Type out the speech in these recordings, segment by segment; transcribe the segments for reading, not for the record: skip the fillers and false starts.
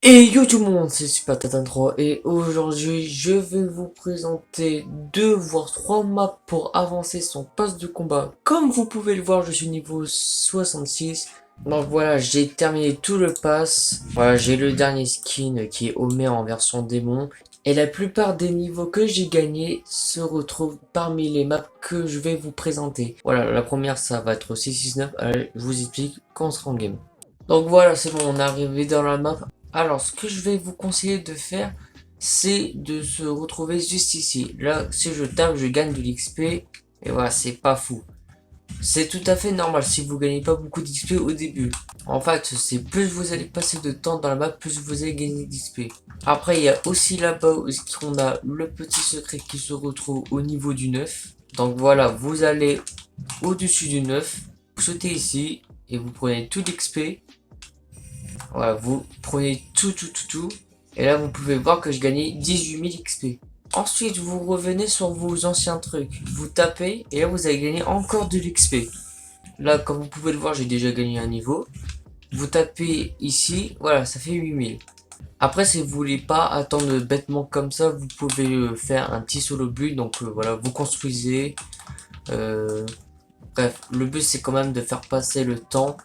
Et yo tout le monde, c'est Super Tatan 3 et aujourd'hui je vais vous présenter 2 voire 3 maps pour avancer son pass de combat. Comme vous pouvez le voir, je suis niveau 66. Donc voilà, j'ai terminé tout le pass. Voilà, j'ai le dernier skin qui est Homer en version démon. Et la plupart des niveaux que j'ai gagnés se retrouvent parmi les maps que je vais vous présenter. Voilà, la première ça va être 669. Allez, je vous explique quand on sera en game. Donc voilà, c'est bon, on est arrivé dans la map. Alors, ce que je vais vous conseiller de faire, c'est de se retrouver juste ici. Là, si je tape, je gagne de l'XP. Et voilà, c'est pas fou. C'est tout à fait normal si vous gagnez pas beaucoup d'XP au début. En fait, c'est plus vous allez passer de temps dans la map, plus vous allez gagner d'XP. Après, il y a aussi là-bas où on a le petit secret qui se retrouve au niveau du 9. Donc voilà, vous allez au-dessus du 9, vous sautez ici, et vous prenez tout l'XP. Voilà, vous prenez tout. Et là, vous pouvez voir que je gagnais 18 000 XP. Ensuite, vous revenez sur vos anciens trucs. Vous tapez et là, vous allez gagner encore de l'XP. Là, comme vous pouvez le voir, j'ai déjà gagné un niveau. Vous tapez ici, voilà, ça fait 8000. Après, si vous voulez pas attendre bêtement comme ça, vous pouvez faire un petit solo build. Donc voilà, vous construisez. Bref, le but c'est quand même de faire passer le temps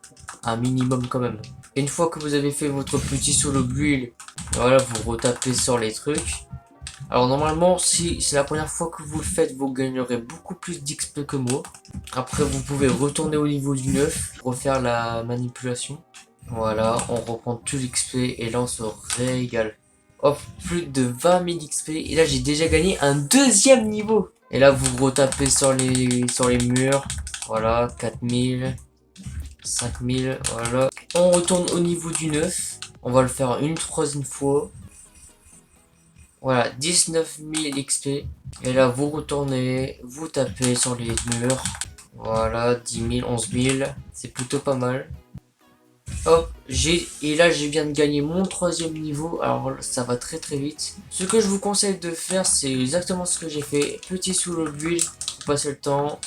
un minimum quand même. Et une fois que vous avez fait votre petit solo build, voilà, vous retapez sur les trucs. Alors normalement, si c'est la première fois que vous le faites, vous gagnerez beaucoup plus d'XP que moi. Après, vous pouvez retourner au niveau du 9, refaire la manipulation. Voilà, on reprend tout l'XP et là on se régale. Hop, plus de 20 000 XP. Et là, j'ai déjà gagné un deuxième niveau. Et là, vous retapez sur les murs. Voilà, 4000, 5000, voilà. On retourne au niveau du 9. On va le faire une troisième fois. Voilà, 19 000 XP. Et là, vous retournez, vous tapez sur les murs. Voilà, 10 000, 11 000. C'est plutôt pas mal. Hop, et là je viens de gagner mon troisième niveau, alors ça va très vite. Ce que je vous conseille de faire, c'est exactement ce que j'ai fait. Petit solo build, vous passez le temps,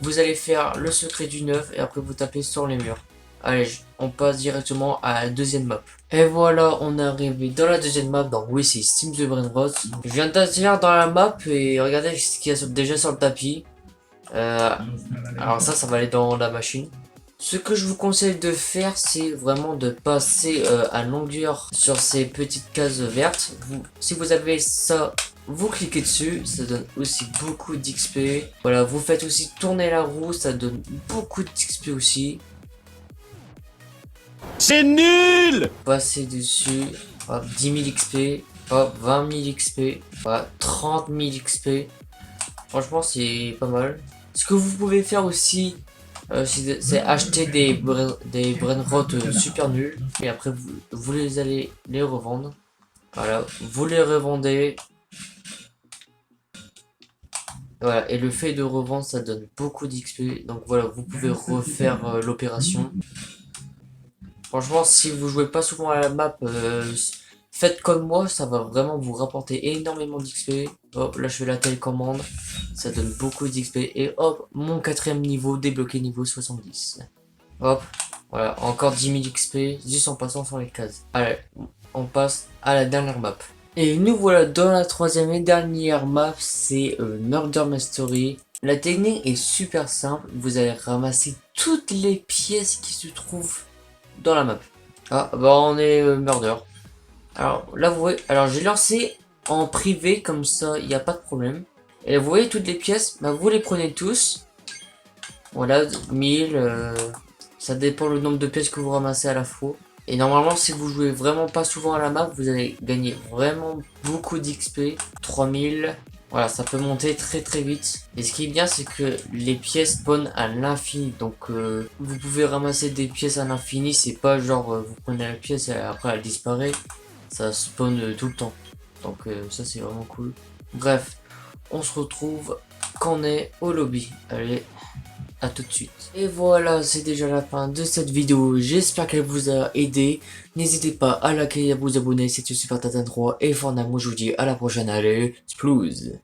vous allez faire le secret du 9 et après vous tapez sur les murs. Allez, on passe directement à la deuxième map. Et voilà, on est arrivé dans la deuxième map, donc oui c'est Steam the Brainrot. Je viens d'atterrir dans la map et regardez ce qu'il y a déjà sur le tapis. Alors ça va aller dans la machine. Ce que je vous conseille de faire, c'est vraiment de passer à longueur sur ces petites cases vertes. Si vous avez ça, vous cliquez dessus, ça donne aussi beaucoup d'XP. Voilà, vous faites aussi tourner la roue, ça donne beaucoup d'XP aussi. C'est nul! Passez dessus, hop, 10 000 XP, hop, 20 000 XP, voilà, 30 000 XP. Franchement, c'est pas mal. Ce que vous pouvez faire aussi, c'est acheter des brainrot super nuls et après vous allez les revendre. Voilà, vous les revendez. Voilà, et le fait de revendre ça donne beaucoup d'XP. Donc voilà, vous pouvez refaire l'opération. Franchement, si vous jouez pas souvent à la map, faites comme moi, ça va vraiment vous rapporter énormément d'XP. Hop, là je fais la télécommande, ça donne beaucoup d'XP. Et hop, mon quatrième niveau, débloqué niveau 70. Hop, voilà, encore 10 000 XP, juste en passant sur les cases. Allez, on passe à la dernière map. Et nous voilà dans la troisième et dernière map, c'est Murder Mystery. La technique est super simple, vous allez ramasser toutes les pièces qui se trouvent dans la map. Ah, bah on est Murder. Alors là vous voyez, alors j'ai lancé en privé comme ça, il n'y a pas de problème. Et là, vous voyez toutes les pièces, bah vous les prenez tous. Voilà, 1000, ça dépend le nombre de pièces que vous ramassez à la fois. Et normalement, si vous jouez vraiment pas souvent à la map, vous allez gagner vraiment beaucoup d'XP. 3000. Voilà, ça peut monter très vite. Et ce qui est bien, c'est que les pièces spawnent à l'infini. Donc, vous pouvez ramasser des pièces à l'infini. C'est pas genre, vous prenez la pièce et après elle disparaît. Ça spawn tout le temps. Donc, ça, c'est vraiment cool. Bref, on se retrouve quand on est au lobby. Allez. A tout de suite. Et voilà, c'est déjà la fin de cette vidéo. J'espère qu'elle vous a aidé. N'hésitez pas à liker et à vous abonner. C'était Super Tatan 3 et Fortnite. Moi je vous dis à la prochaine. Allez, splouse.